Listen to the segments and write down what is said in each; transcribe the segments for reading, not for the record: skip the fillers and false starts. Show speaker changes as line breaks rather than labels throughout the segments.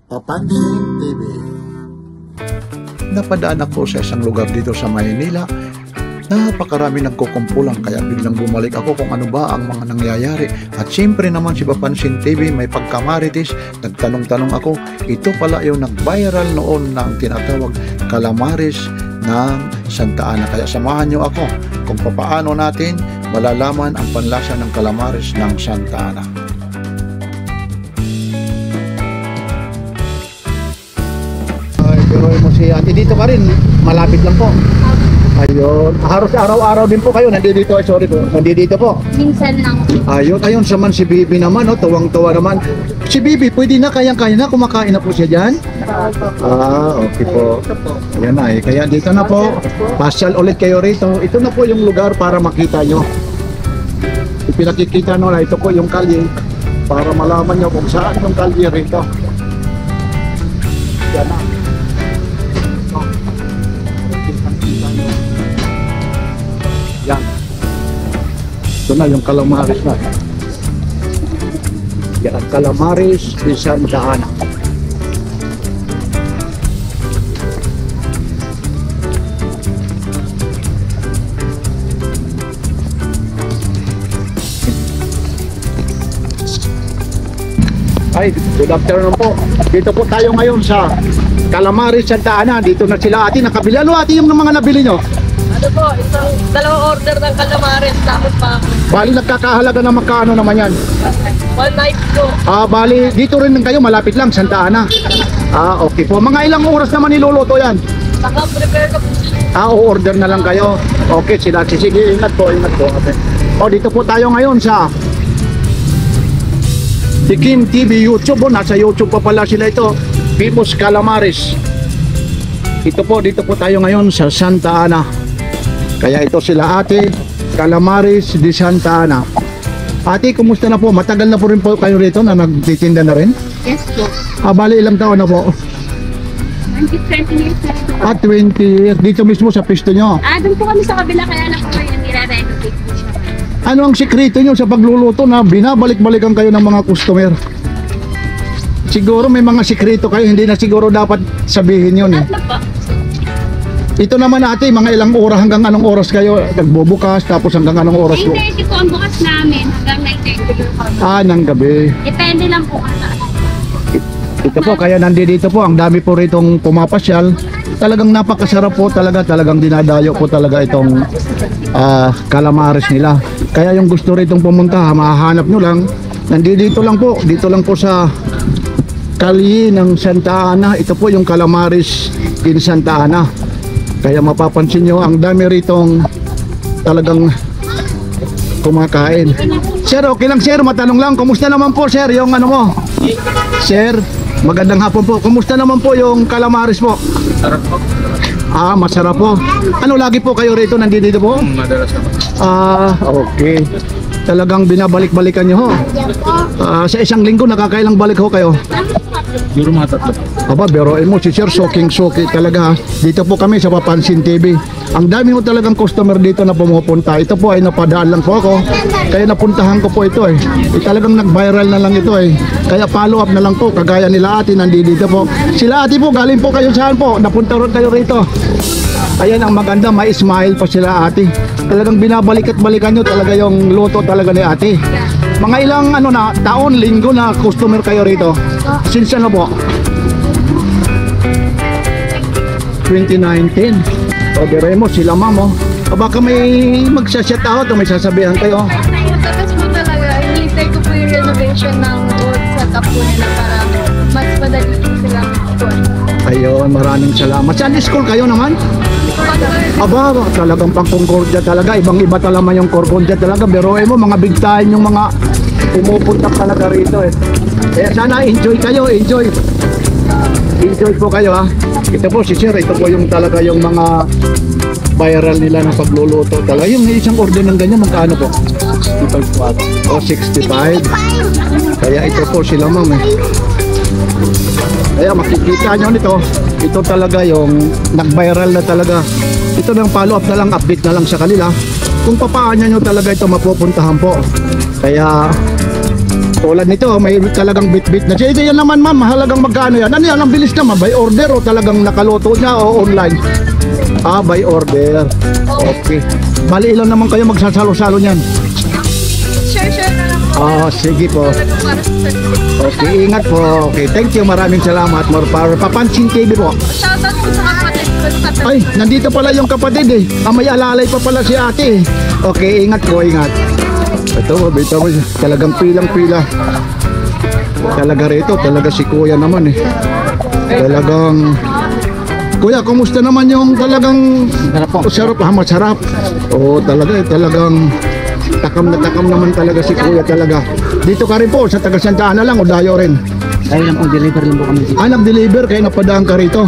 Papansin TV. Napadaan ako sa isang lugar dito sa Maynila. Napakarami nagkukumpulan kaya biglang bumalik ako kung ano ba ang mga nangyayari. At siyempre naman si Papansin TV may pagkamarites. Nagtanong-tanong ako, ito pala yung nag-viral noon na ang tinatawag calamares ng Santa Ana. Kaya samahan nyo ako kung paano natin malalaman ang panlasa ng calamares ng Santa Ana. Pero mo si Ate dito ka rin, malapit lang po. Ayun, halos araw-araw din po kayo nandito. Sorry po, nandito po.
Minsan lang.
Ayun saman si Bibi naman, oh, tuwang-tuwa naman. Si Bibi, pwede na, kayang-kaya na, kumakain na po siya dyan? Okay po. Ayan na eh, kaya dito na po. Pasyal ulit kayo rito. Ito na po yung lugar para makita nyo. Ipinakikita nyo na, ito po yung kalye. Para malaman nyo kung saan yung kalye rito. Yan na. Yan. Ito na yung calamares na. Yan, calamares di Santa Ana. Ay, good afternoon po. Dito po tayo ngayon sa calamares Santa Ana. Dito na sila ate, nakabili. Ano ate yung mga nabili nyo?
Ano po, dalawang order ng calamares tapos pa.
Bali nagkakahalaga na magkano naman yan?
1 night po.
Bali dito rin kayo, malapit lang, Santa Ana. Okay po. Mga ilang oras naman niluluto yan?
Naka-prepare na po.
O-order na lang kayo. Okay, sila. Sige, ingat po, ingat po. Okay. Dito po tayo ngayon sa Tikim TV YouTube. Nasa YouTube pa pala sila ito. Famous Calamares. Dito po tayo ngayon sa Santa Ana. Kaya ito sila ate, calamares di Santa Ana. Ate, kumusta na po? Matagal na po rin po kayo rito na nagtitinda na rin?
Yes po.
Bali ilang taon na po?
20 years na ito.
20 years. Dito mismo sa pisto nyo?
Doon po kami sa kabila kaya na po ngayon nire-renovate po siya.
Ano ang sikreto nyo sa pagluluto na binabalik-balikan kayo ng mga customer? Siguro may mga sikreto kayo, hindi na siguro dapat sabihin yun eh.
Tatlo po.
Ito naman ate, mga ilang oras hanggang anong oras kayo nagbubukas tapos hanggang anong oras po?
9:30 po ang bukas namin hanggang 9:30.
Ng gabi.
Depende lang po kung saan.
Ito po, kaya nandito po, ang dami po ritong pumapasyal. Talagang napakasarap po talagang dinadayo po talaga itong calamares nila. Kaya yung gusto ritong pumunta, mahahanap nyo lang. Nandito lang po, dito lang po sa kalye ng Santa Ana. Ito po yung calamares in Santa Ana. Kaya mapapansin nyo, ang dami ritong talagang kumakain. Sir, okay lang sir, matanong lang, kumusta naman po sir yung ano mo? Sir, magandang hapon po. Kumusta naman po yung calamares po?
Sarap po.
Masarap po. Ano, lagi po kayo rito, nandito po?
Madalas naman.
Okay. Talagang binabalik-balikan nyo ho. Sa isang linggo, nakakailang balik ho kayo?
Siguro mga 3.
Biroin mo si Sir, soking-soki talaga ha. Dito po kami sa Papansin TV. Ang dami ho talagang customer dito na pumupunta. Ito po ay napadaan lang po ako. Kaya napuntahan ko po ito eh. Talagang nag-viral na lang ito eh. Kaya follow up na lang po. Kagaya nila ate, nandito po. Sila ate po, galing po kayo saan po? Napunta rin kayo rito. Ayan ang maganda, may smile pa sila ate. Talagang binabalik at balikan nyo talaga yung luto talaga ni ate. Mga ilang taon, linggo na customer kayo rito? Since ano po? 2019. Dire mo sila ma'am. Baka may magsa-shout out o may sasabihan kayo.
Tapos po talaga, hinihintay ko po yung renovation ng old setup po nila para mas madali po silang tuwan.
Ayun, maraming salamat. Saan school kayo naman? Talagang pang Concordia talaga. Ibang-iba talaga yung Concordia talaga. Pero mo, mga big time yung mga pumupunta talaga rito eh. Kaya sana enjoy kayo, enjoy. Enjoy po kayo ha. Ito po si Sir, ito po yung talaga yung mga viral nila ng pagluluto talaga. Yung isang order ng ganyan, magkano po? 65. Kaya ito po sila ma'am eh. Kaya makikita nyo nito, ito talaga yung nag-viral na talaga. Ito ng follow up na lang, update na lang sa kanila kung paano nyo talaga ito mapupuntahan po. Kaya Tulad nito, may talagang bit-bit na siya. Ito yan naman ma'am, mahalagang magkano yan? Ano yan, ang bilis naman, by order o talagang nakaluto niya o online? Ah, by order. Okay. Bali ilan naman kayo magsasalo-salo niyan?
Share na lang po.
Ah, sige po.
Talagang para sa service.
Okay, ingat po. Okay, thank you. Maraming salamat. More power. Papansin TV po.
Shoutout po sa kapatid ko sa Tatak.
Ay, nandito pala yung kapatid eh. May alalay pa pala si ate eh. Okay, ingat po, ingat. Ito, bita mo, talagang pilang-pila. Talaga rito, talaga si kuya naman eh. Talagang... Kuya, kumusta naman yung talagang... Sarap ha, masarap. Oo, talaga eh, talagang... Takam na takam naman talaga si kuya talaga. Dito ka rin po, sa taga Santa Ana lang o dayo rin?
Ayun lang po, deliver lang po kami.
Ah, nag-deliver, kaya napadaan ka rito.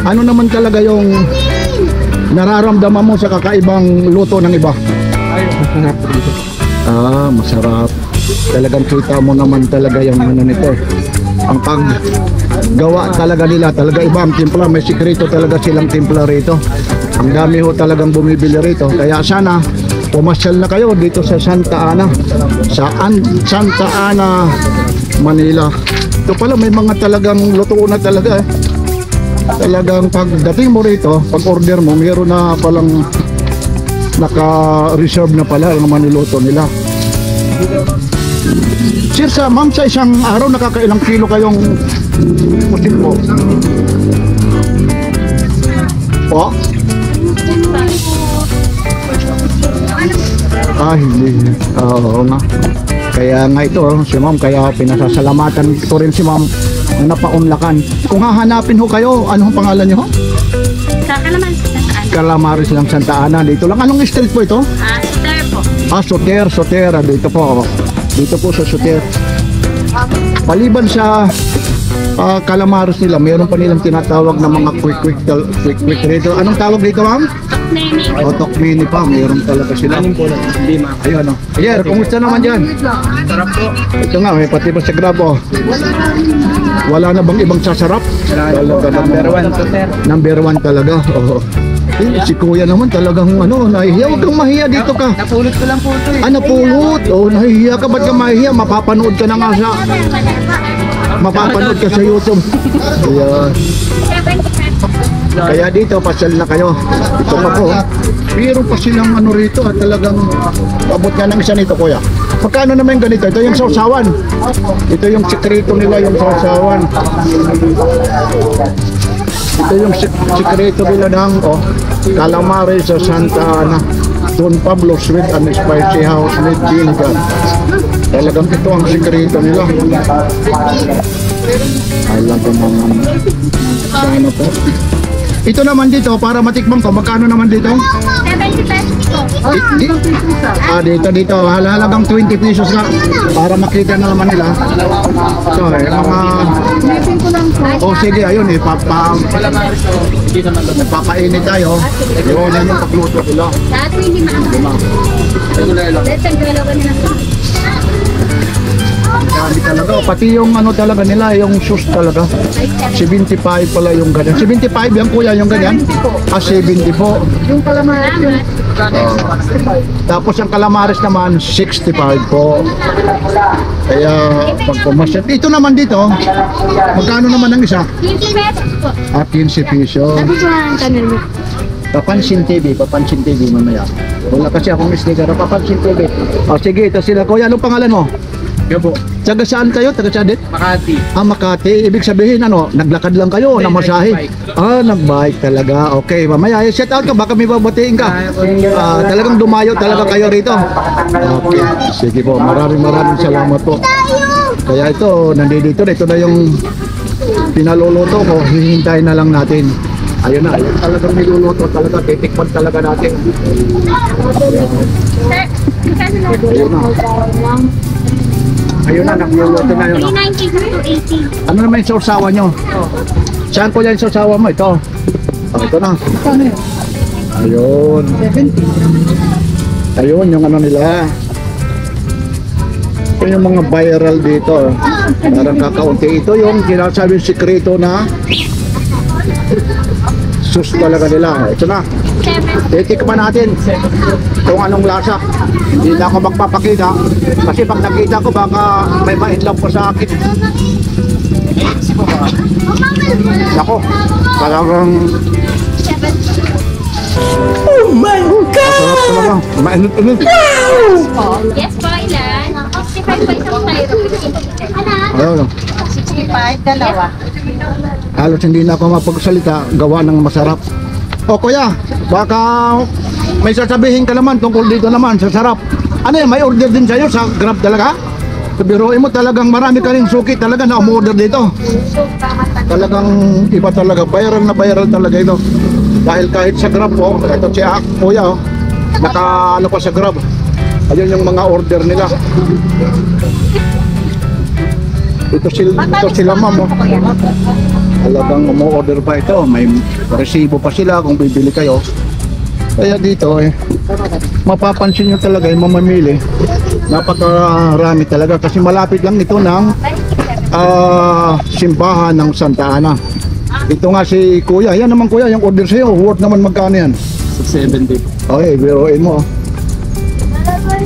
Ano naman talaga yung nararamdaman mo sa kakaibang luto ng iba?
Masarap po dito.
Ah, masarap. Talagang kita mo naman talaga yung ano nito. Ang paggawa talaga nila, talaga iba ang timpla. May sikreto talaga silang timpla rito. Ang dami ho talagang bumibili rito. Kaya sana pumasyal na kayo dito sa Santa Ana. Santa Ana, Manila. Ito pala may mga talagang luto na talaga eh. Talagang pagdating mo rito, pag order mo, mayroon na palang naka-reserve na pala ang maniluto nila. Sir, ma'am, sa isang araw nakakailang kilo kayong pusit po? Po? Ah, hindi. Oo nga. Kaya nga ito, si ma'am, kaya pinasasalamatan ko rin si ma'am na napaunlakan. Kung hahanapin ho kayo, anong pangalan niyo ho?
Sa Calamares na saan?
Calamares lang, Santa Ana. Dito lang. Anong street po ito?
Soter po.
Ah, Soter. Dito po. Dito po sa Soter. Maliban sa Calamares nila, mayroon pa nilang tinatawag na mga quick rito. Anong tawag dito, ma'am?
Nene.
O, Tokmini pa. Mayroon talaga sila.
Anim po lang, 5.
Ayun, oh. Ayer, kumusta naman dyan?
Sarap po.
Ito nga, may pati ba sa grab, oh. Wala na bang ibang sasarap? Talaga
Number
naman.
1 to sir.
Number 1 talaga. Oo. Si kuya naman talagang nahihiya. Huwag kang mahiya, dito ka.
Napulot ko lang po ito eh.
Ah, napulot. Oh, nahihiya ka. Ba't ka mahihiya? Mapapanood ka na nga sa... Mapapanood ka sa YouTube. Ayan. Kaya dito, pasyal na kayo. Ito pa po. Pero pa silang ano rito at talagang abot nga ng isa nito, kuya. Magkano naman yung ganito? Ito yung sausawan. Ito yung sikreto nila, yung sausawan. Ito yung sikreto nila ng Calamares sa Santa Ana. Don Pablo Sweet and Spicy House with Vinegar. Talagang ito ang sikreto nila. Alam ko naman. Sana po. Ito naman dito, para matikman ko, magkano naman dito?
70 pesos po.
Dito. Halagang 20 pesos na para makita na naman nila. So, mga... sige, ayun eh. Papainit tayo. Yun yan yung pagluto nila.
Lahat po hindi maaari. Let's ang dalawa na lang.
Dami talaga. Pati yung ano talaga nila, yung sauce talaga. 75 pala yung ganyan. 75 yan kuya, yung ganyan? 70 po.
Yung Calamares yun.
Tapos ang Calamares naman, 65 po. Kaya pag pumasya. Ito naman dito, magkano naman ang isa?
50 pesos po.
15 pesos.
Sabi ko ang channel mo.
Papansin TV mamaya. Wala kasi akong sticker, Papansin TV. Sige, ito sila. Kuya, anong pangalan mo?
Yo po.
Taga saan kayo? Taga Chadit?
Makati.
Makati. Ibig sabihin, naglakad lang kayo,
Hindi,
namasahe?
nagbike.
Nagbike talaga. Okay, mamaya, shout out ka, baka may babatiin ka. Talagang dumayo talaga kayo rito. Okay, sige po. Maraming salamat po. Kaya ito, nandito na yung pinaluluto ko. Hihintayin na lang natin. Ayun na, talagang niluluto talaga. Titikman talaga natin. Ayun na, nagluluto na yun.
390 to 80.
Ano naman yung sausawa nyo? Saan po yan yung sausawa mo? Ito. Ito na. Ayun. Ayun yung ano nila. Ito yung mga viral dito. Parang kakaunti. Ito yung sinasabing sikreto na sus talaga nila. Ito na.
7.
Titikman natin kung anong lasa. Hindi na ako magpapakita kasi pag nakita ko baka may ma-inlove po sa akin. Nako, talagang
7.
masarap talaga. Mainit-init.
Yes po, ilan? 65 po isang tayo. 15.
Ayun.
65, dalawa.
Halos hindi na ako mapagsalita gawa ng masarap. O kuya, baka may sasabihin ka naman tungkol dito naman sa sarap. Ano yan, may order din sa'yo sa Grab talaga? Biruin mo talagang marami ka rin suki talaga na umorder dito. Talagang iba talaga, viral na viral talaga ito. Dahil kahit sa Grab po, ito si kuya oh, naka ano pa sa Grab. Ayun yung mga order nila. Ito sila ma'am oh. Talagang umu-order pa ito. May resibo pa sila kung bibili kayo. Kaya dito mapapansin nyo talaga yung mamamili. Napakarami talaga kasi malapit lang ito ng simbahan ng Santa Ana. Ito nga si kuya. Yan naman kuya, yung order sa'yo. Worth naman magkano yan?
70.
Okay, biruin mo.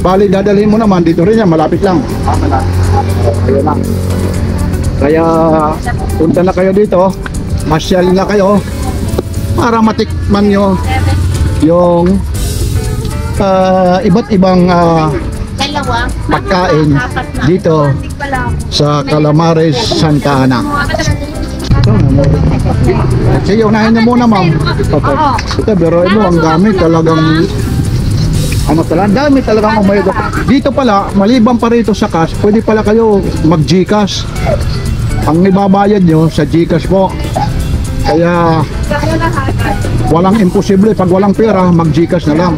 Bali, dadalhin mo naman. Dito rin yan, malapit lang. Ayun lang. Kaya punta na kayo dito, masyal na kayo para matikman nyo yung iba't ibang
Dalawa.
pagkain dito sa Calamares, Santa Ana. Sige, unahin nyo muna ma'am. Ito, biroin mo, ang dami talagang ano talaga, dami talagang umayod. Dito pala, maliban pa rito sa cash, pwede pala kayo mag-Gcash. Ang ibabayad nyo sa Gcash po. Kaya walang imposible, pag walang pera, mag-Gcash na lang.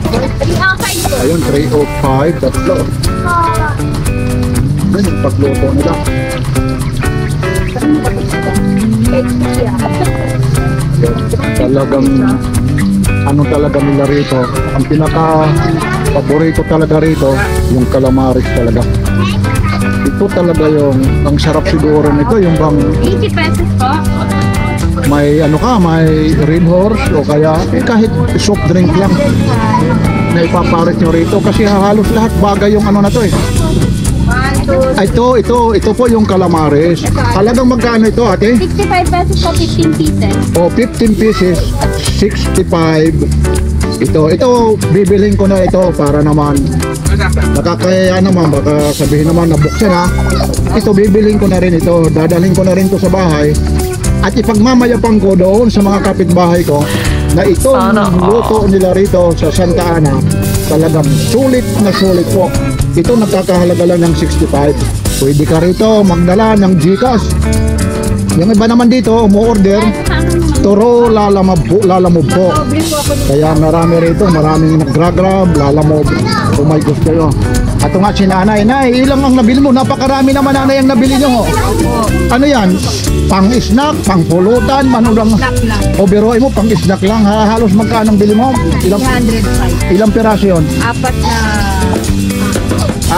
Ayun, 305, tatlo. Ayun, yung pagluto nila. Talagang ano talaga nila rito, ang pinaka paborito talaga rito yung calamares talaga. Ito talaga yung ang sarap siguro nito, yung bang
80 pesos po.
may ano ka, may red horse o kaya kahit soft drink lang na ipaparit nyo rito kasi halos lahat bagay yung ano na to eh. Ito po yung calamares. Halagang magkano ito ate?
65 pesos po, 15 pieces.
O 15 pieces, 65. Ito bibilhin ko na ito para naman nakakaya naman, baka sabihin naman na buksan ha. Ito bibilhin ko na rin ito, dadalhin ko na rin ito sa bahay at ipagmamayapang ko doon sa mga kapitbahay ko na itong luto nila rito sa Santa Ana talagang sulit na sulit po. Ito nagkakahalaga lang ng 65. Pwede ka rito magdala ng Gcash. Yung iba naman dito umu-order turo lalamove po. Kaya marami rito, maraming nag-grab, lalamove kung may gusto nyo. Ato nga si nanay, ilang ang nabili mo? Napakarami naman nanay ang nabili nyo. Ano yan? Pang-snack, pang-pulutan, manurang overoy mo, pang-snack lang. Halos magkano ang bili mo?
105.
Ilang piraso yun?
Apat na...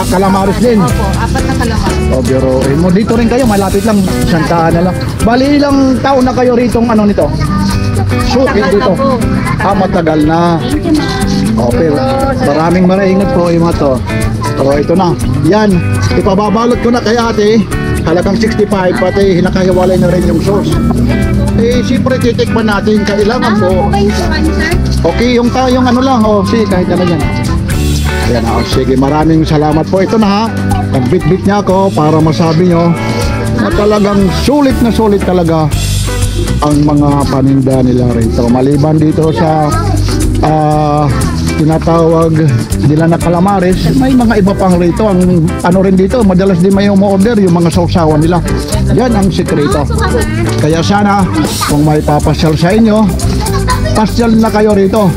Calamares din.
Opo, apat na calamares.
Overoy mo. Dito rin kayo, malapit lang. Santa Ana lang. Bali, ilang taon na kayo ritong ano nito? Sukit dito. Matagal na. Okay. Maraming maraingat po yung mga to. So, ito na. Yan. Ipababalot ko na kay ate. Halagang 65. Pati hinakahiwalay na rin yung sauce. Siyempre titikman natin. Kailangan po. Okay, yung ano lang. Sige, kahit ano yan. Ayan, sige, maraming salamat po. Ito na ha. Nagbit-bit niya ako para masabi nyo na talagang sulit na sulit talaga ang mga paninda nila rito. Maliban dito sa tinatawag nila na calamares, may mga iba pang rito. Ang ano rin dito, madalas din may umu-order yung mga sausawan nila. Yan ang sekreto. Kaya sana kung may papasyal sa inyo, pasyal na kayo rito.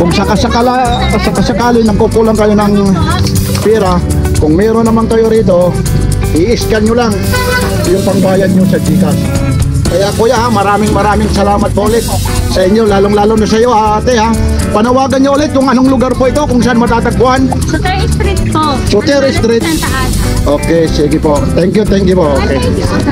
Kung sakasakali nang kukulang kayo ng pera, kung meron naman kayo rito, i-scan nyo lang yung pangbayad nyo sa Gcash. Kaya kuya ha, maraming salamat po ulit sa inyo, lalong-lalo na sa iyo ate ha. Panawagan nyo ulit kung anong lugar po ito, kung saan matatagpuan.
Suter Street po.
Suter Street.
Santa Ana.
Okay, sige po. Thank you po. Okay.
Thank you, sir.